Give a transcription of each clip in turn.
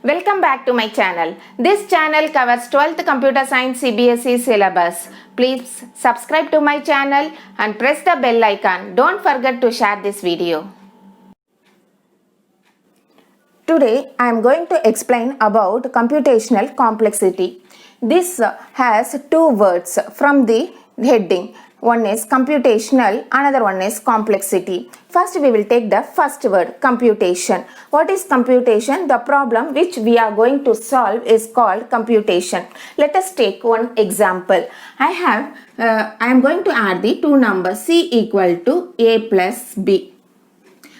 Welcome back to my channel. This channel covers 12th Computer Science CBSE syllabus. Please subscribe to my channel and press the bell icon. Don't forget to share this video. Today I am going to explain about computational complexity. This has two words from the heading. One is computational, another one is complexity. First we will take the first word, computation. What is computation? The problem which we are going to solve is called computation. Let us take one example. I am going to add the two numbers c equal to a plus b.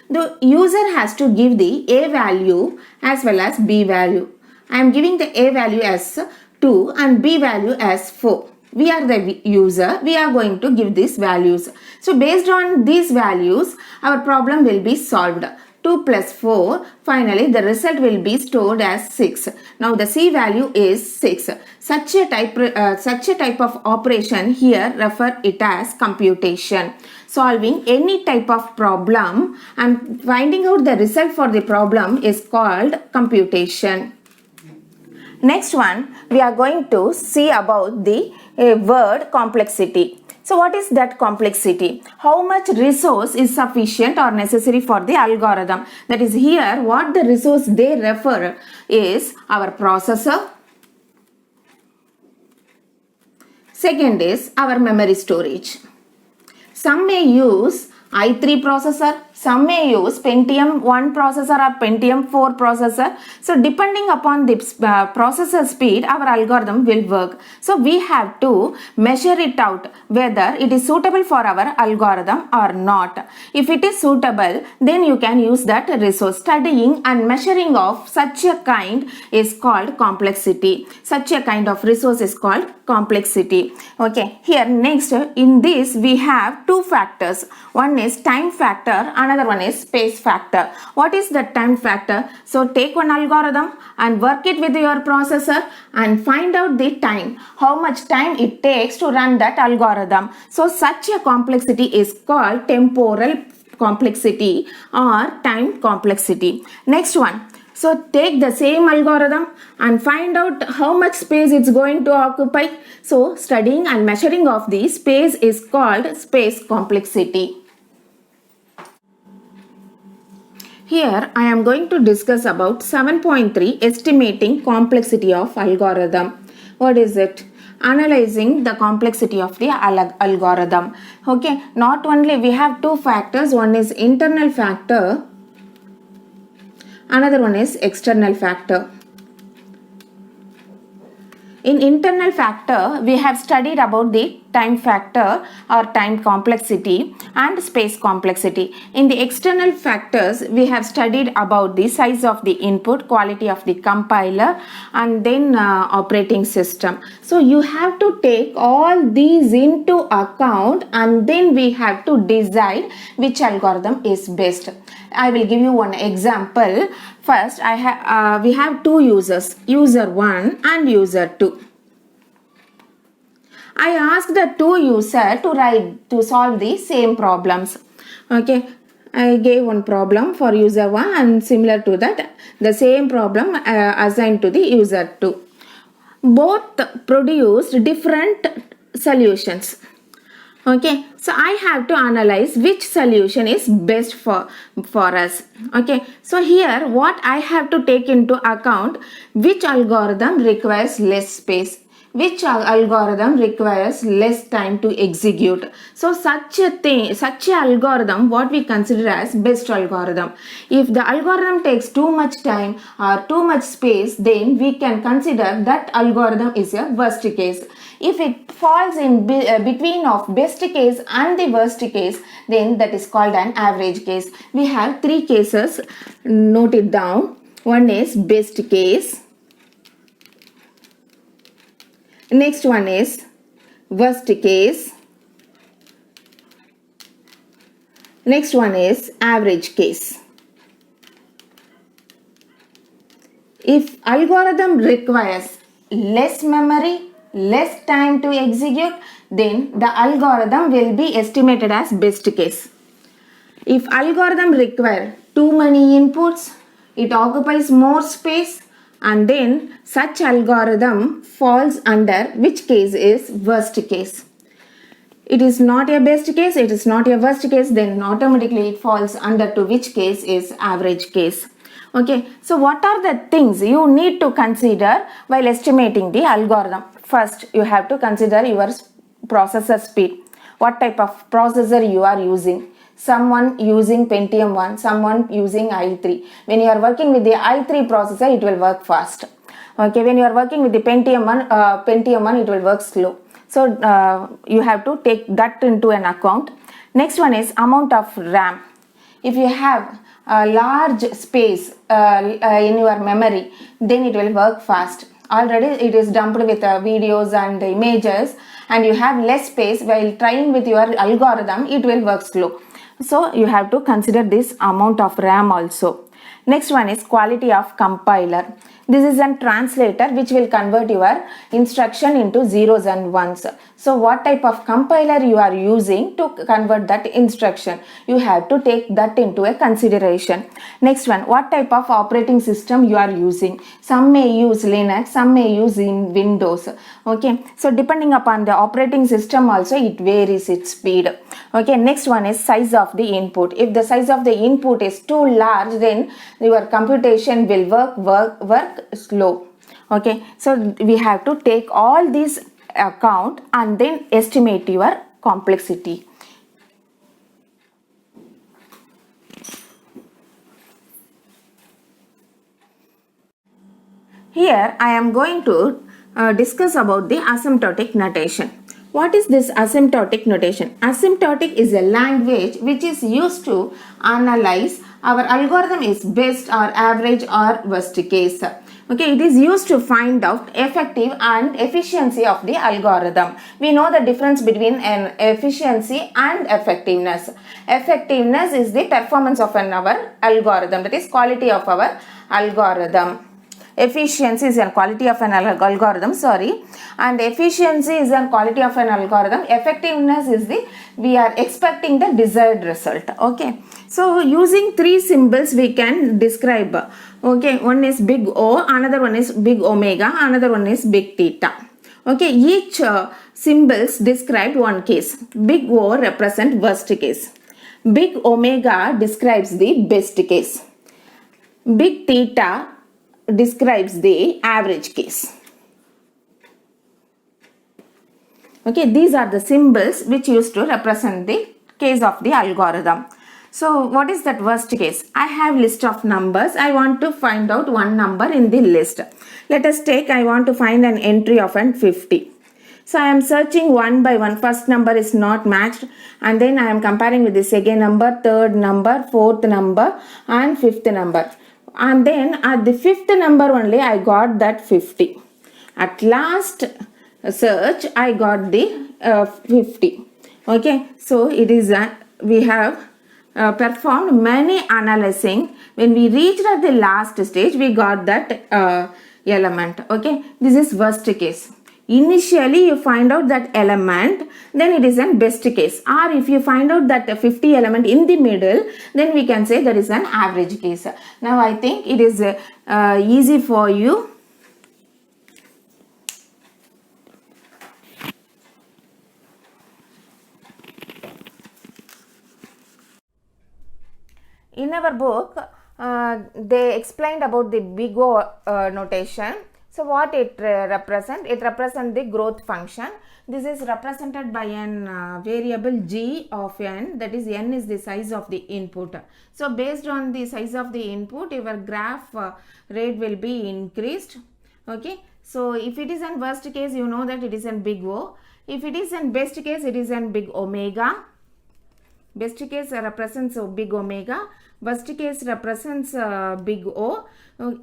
The user has to give the a value as well as b value. I am giving the a value as 2 and b value as 4. We are the user, we are going to give these values. So based on these values, our problem will be solved. 2 plus 4, finally the result will be stored as 6. Now the c value is 6. Such a type of operation here refer it as computation. Solving any type of problem and finding out the result for the problem is called computation. Next one, we are going to see about the word complexity. So what is that complexity? How much resource is sufficient or necessary for the algorithm? That is here what the resource they refer is our processor. Second is our memory storage. Some may use i3 processor, some may use Pentium 1 processor or Pentium 4 processor. So depending upon the processor speed, our algorithm will work. So we have to measure it out whether it is suitable for our algorithm or not. If it is suitable, then you can use that resource. Studying and measuring of such a kind is called complexity. Such a kind of resource is called complexity. Okay, here next in this we have two factors. One is time factor, another one is space factor. What is the time factor? So take one algorithm and work it with your processor and find out the time, how much time it takes to run that algorithm. So such a complexity is called temporal complexity or time complexity. Next one. So take the same algorithm and find out how much space it's going to occupy. So studying and measuring of the space is called space complexity. Here I am going to discuss about 7.3 estimating complexity of algorithm. What is it? Analyzing the complexity of the algorithm. Okay, not only we have two factors, one is internal factor, another one is external factor. In internal factor, we have studied about the time factor or time complexity and space complexity. In the external factors, we have studied about the size of the input, quality of the compiler, and then operating system. So you have to take all these into account and then we have to decide which algorithm is best. I will give you one example. First, we have two users, user 1 and user 2. I asked the two users to solve the same problems. Okay, I gave one problem for user 1 and similar to that, the same problem assigned to the user 2. Both produced different solutions. Okay, so I have to analyze which solution is best for us. Okay, so here what I have to take into account, which algorithm requires less space, which algorithm requires less time to execute. So such a algorithm what we consider as best algorithm. If the algorithm takes too much time or too much space, then we can consider that algorithm is a worst case. If it falls in between of best case and the worst case, then that is called an average case. We have three cases, note it down. One is best case. Next one is worst case. Next one is average case. If algorithm requires less memory, less time to execute, then the algorithm will be estimated as best case. If algorithm require too many inputs, it occupies more space and then such algorithm falls under which case is worst case. It is not a best case, it is not a worst case, then automatically it falls under to which case is average case. Okay, so what are the things you need to consider while estimating the algorithm? First, you have to consider your processor speed. What type of processor you are using? Someone using Pentium 1, someone using i3. When you are working with the i3 processor, it will work fast. Okay, when you are working with the Pentium 1, it will work slow. So you have to take that into an account. Next one is amount of RAM. If you have a large space in your memory, then it will work fast. Already it is dumped with videos and images, and you have less space. While trying with your algorithm, it will work slow. So you have to consider this amount of RAM also. Next one is quality of compiler. This is a translator which will convert your instruction into zeros and ones. So what type of compiler you are using to convert that instruction? You have to take that into a consideration. Next one, what type of operating system you are using? Some may use Linux, some may use in Windows. Okay, so depending upon the operating system also, it varies its speed. Okay, next one is size of the input. If the size of the input is too large, then your computation will work slow. Okay, so we have to take all these account and then estimate your complexity. Here I am going to discuss about the asymptotic notation. What is this asymptotic notation? Asymptotic is a language which is used to analyze our algorithm is best or average or worst case. Okay, it is used to find out effective and efficiency of the algorithm. We know the difference between an efficiency and effectiveness. Effectiveness is the performance of our algorithm, that is quality of our algorithm. Efficiency is a quality of an algorithm, and efficiency is a quality of an algorithm. Effectiveness is the we are expecting the desired result. Okay, so using three symbols we can describe. Okay, one is big O, another one is big omega, another one is big theta. Okay, each symbols describe one case. Big O represent worst case. Big omega describes the best case. Big theta describes the average case. Okay, these are the symbols which used to represent the case of the algorithm. So what is that worst case? I have list of numbers. I want to find out one number in the list. Let us take, I want to find an entry of an 50. So I am searching one by one. First number is not matched, and then I am comparing with the second number, third number, fourth number and fifth number. And then at the fifth number only I got that 50. At last search I got the 50. Okay, so it is we have performed many analyzing. When we reached at the last stage, we got that element. Okay, this is worst case. Initially you find out that element, then it is an best case. Or if you find out that 50 element in the middle, then we can say that is an average case. Now I think it is easy for you. In our book, they explained about the big O notation. So what it represents? It represents the growth function. This is represented by an variable g of n, that is n is the size of the input. So based on the size of the input, your graph rate will be increased. Okay, so if it is an worst case, you know that it is an big O. If it is an best case, it is an big omega. Best case represents big omega. Worst case represents big O.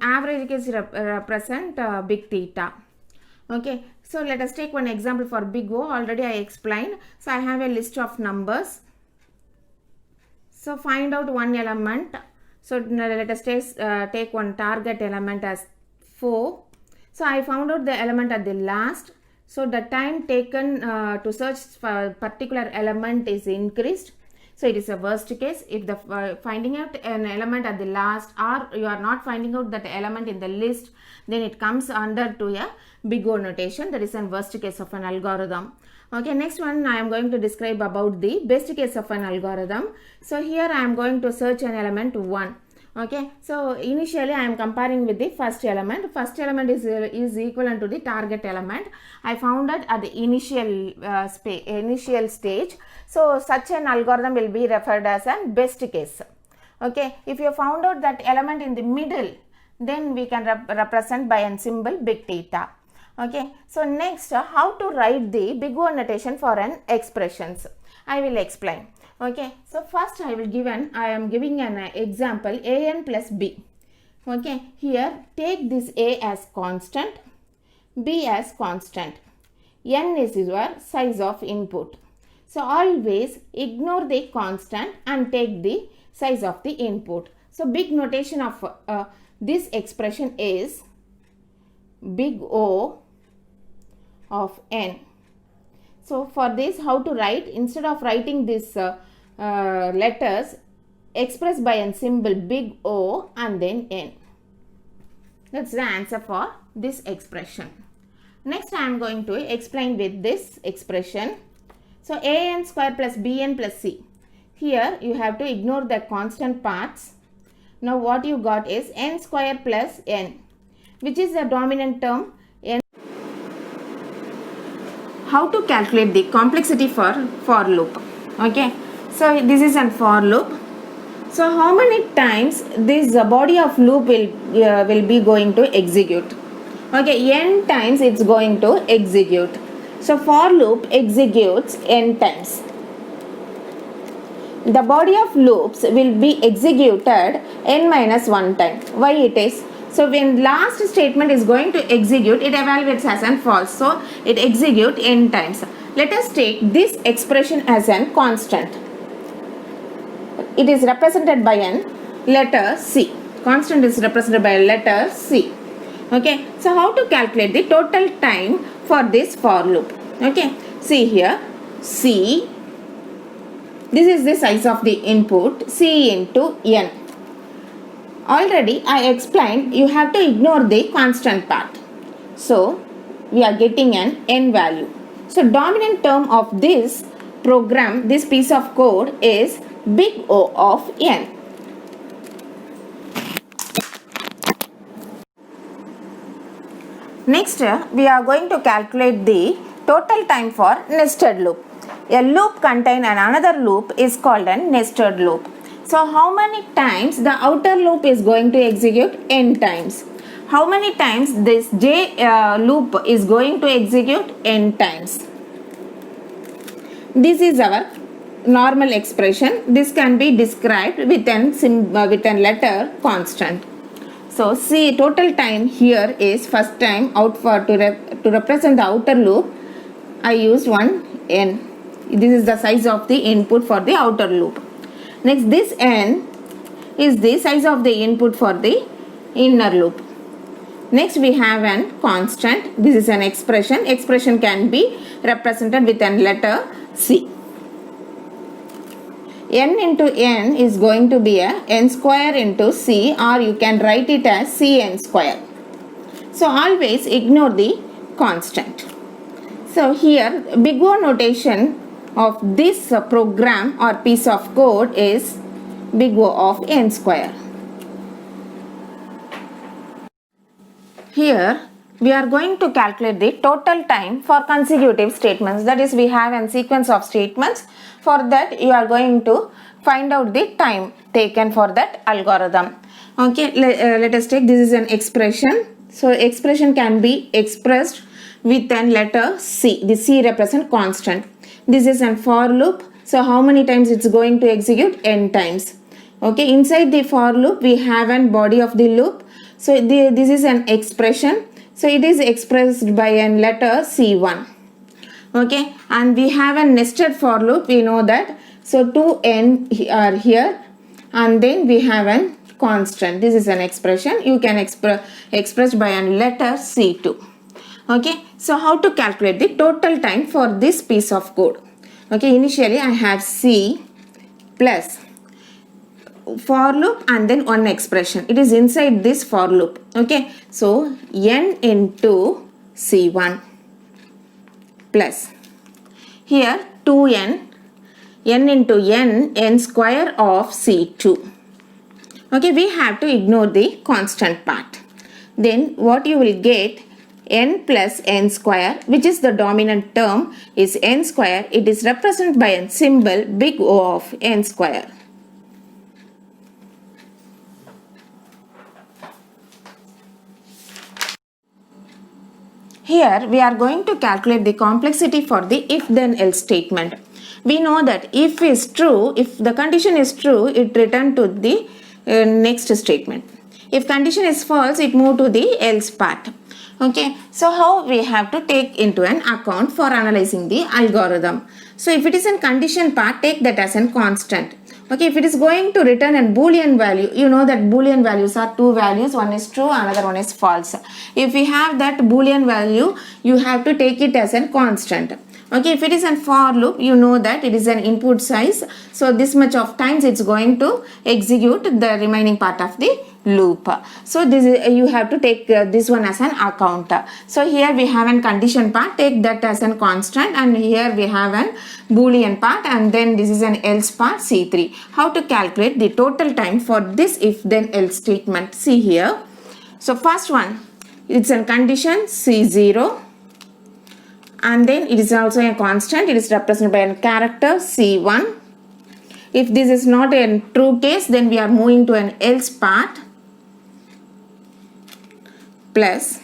Average case represent big theta. Okay, so let us take one example for big O. Already I explained. So I have a list of numbers. So find out one element. So let us take one target element as 4. So I found out the element at the last. So the time taken to search for a particular element is increased. So it is a worst case. If the finding out an element at the last, or you are not finding out that element in the list, then it comes under to a big O notation. That is a worst case of an algorithm. Okay, next one I am going to describe about the best case of an algorithm. So here I am going to search an element 1. Okay, so initially I am comparing with the first element. First element is equivalent to the target element. I found that at the initial stage. So such an algorithm will be referred as a best case. Okay, if you found out that element in the middle, then we can represent by a symbol big theta. Okay, so next how to write the big O notation for an expressions. I will explain. Okay, so first I am giving an example an plus b. Okay, here take this a as constant, b as constant, n is your size of input. So always ignore the constant and take the size of the input. So big notation of this expression is big O of n. So for this, how to write? Instead of writing this letters, express by a symbol big O and then n. That's the answer for this expression. Next I am going to explain with this expression. So an square plus bn plus c. Here you have to ignore the constant parts. Now what you got is n square plus n, which is the dominant term. How to calculate the complexity for loop? Okay, so this is a for loop. So how many times this body of loop will be going to execute? Okay, n times it's going to execute. So for loop executes n times. The body of loops will be executed n minus 1 time. Why it is? So when last statement is going to execute, it evaluates as an false. So it executes n times. Let us take this expression as an constant. It is represented by an letter C. Constant is represented by a letter C. Okay. So how to calculate the total time for this for loop? Okay. See here, C. This is the size of the input, C into n. Already I explained you have to ignore the constant part. So we are getting an n value. So dominant term of this program, this piece of code is big O of n. Next we are going to calculate the total time for nested loop. A loop contains another loop is called a nested loop. So how many times the outer loop is going to execute? N times. How many times this J loop is going to execute? N times. This is our normal expression. This can be described with a letter constant. So see, total time here is first time out for to represent the outer loop. I use one n. This is the size of the input for the outer loop. Next, this n is the size of the input for the inner loop. Next, we have an constant. This is an expression. Expression can be represented with a letter C. N into n is going to be a n square into C, or you can write it as Cn square. So always ignore the constant. So here big O notation of this program or piece of code is big O of n square. Here we are going to calculate the total time for consecutive statements. That is, we have a sequence of statements. For that you are going to find out the time taken for that algorithm. Okay, let us take this is an expression. So expression can be expressed with a letter C. The C represents constant. This is a for loop. So how many times it's going to execute? N times. Okay, inside the for loop we have a body of the loop. So this is an expression. So it is expressed by a letter C1. Okay, and we have a nested for loop. We know that. So 2n are here, and then we have a constant. This is an expression. You can express by a letter C2. Okay, so how to calculate the total time for this piece of code? Okay, initially I have C, plus for loop and then one expression. It is inside this for loop. Okay, so n into c1 plus here 2n, n into n square of c2. Okay, we have to ignore the constant part. Then what you will get, n plus n square, which is the dominant term, is n square. It is represented by a symbol big O of n square. Here we are going to calculate the complexity for the if-then-else statement. We know that if is true, if the condition is true, it return to the next statement. If condition is false, it move to the else part. Okay, so how we have to take into an account for analyzing the algorithm. So if it is in condition part, take that as a constant. Okay, if it is going to return a boolean value, you know that boolean values are two values, one is true, another one is false. If we have that boolean value, you have to take it as a constant. Okay, if it is a for loop, you know that it is an input size, so this much of times it's going to execute the remaining part of the loop. So this is, you have to take this one as an account. So here we have a condition part, take that as a constant, and here we have a boolean part, and then this is an else part, C3. How to calculate the total time for this if then else statement? See here. So first one, it's a condition C0, and then it is also a constant. It is represented by a character C1. If this is not a true case, then we are moving to an else part plus.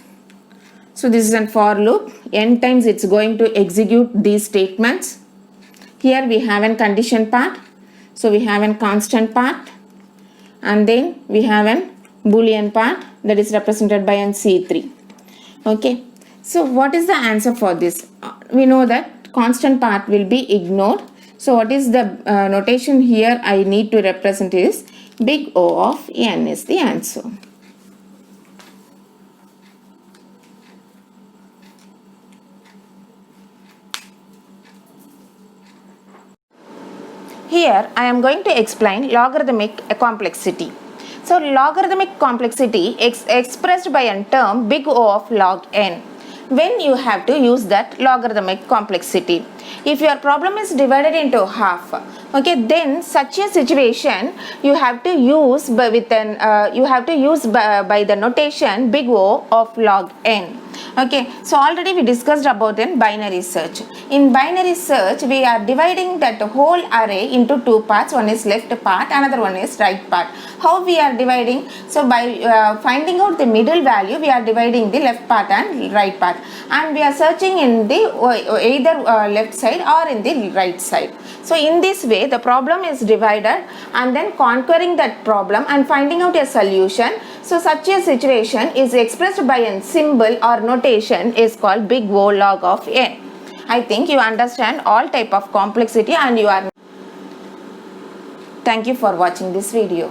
So this is a for loop. N times it's going to execute these statements. Here we have a condition part. So we have a constant part, and then we have a boolean part that is represented by an C3. Okay. So what is the answer for this? We know that constant part will be ignored. So what is the notation here I need to represent is big O of n is the answer. Here I am going to explain logarithmic complexity. So logarithmic complexity expressed by a term big O of log n. When you have to use that logarithmic complexity, if your problem is divided into half, okay, then such a situation you have to use by the notation big O of log n. Okay, so already we discussed about in binary search. In binary search, we are dividing that whole array into two parts. One is left part, another one is right part. How we are dividing? So by finding out the middle value, we are dividing the left part and right part, and we are searching in the either left side or in the right side. So in this way, the problem is divided and then conquering that problem and finding out a solution. So such a situation is expressed by a symbol or notation is called big O log of n. I think you understand all type of complexity and you are. Thank you for watching this video.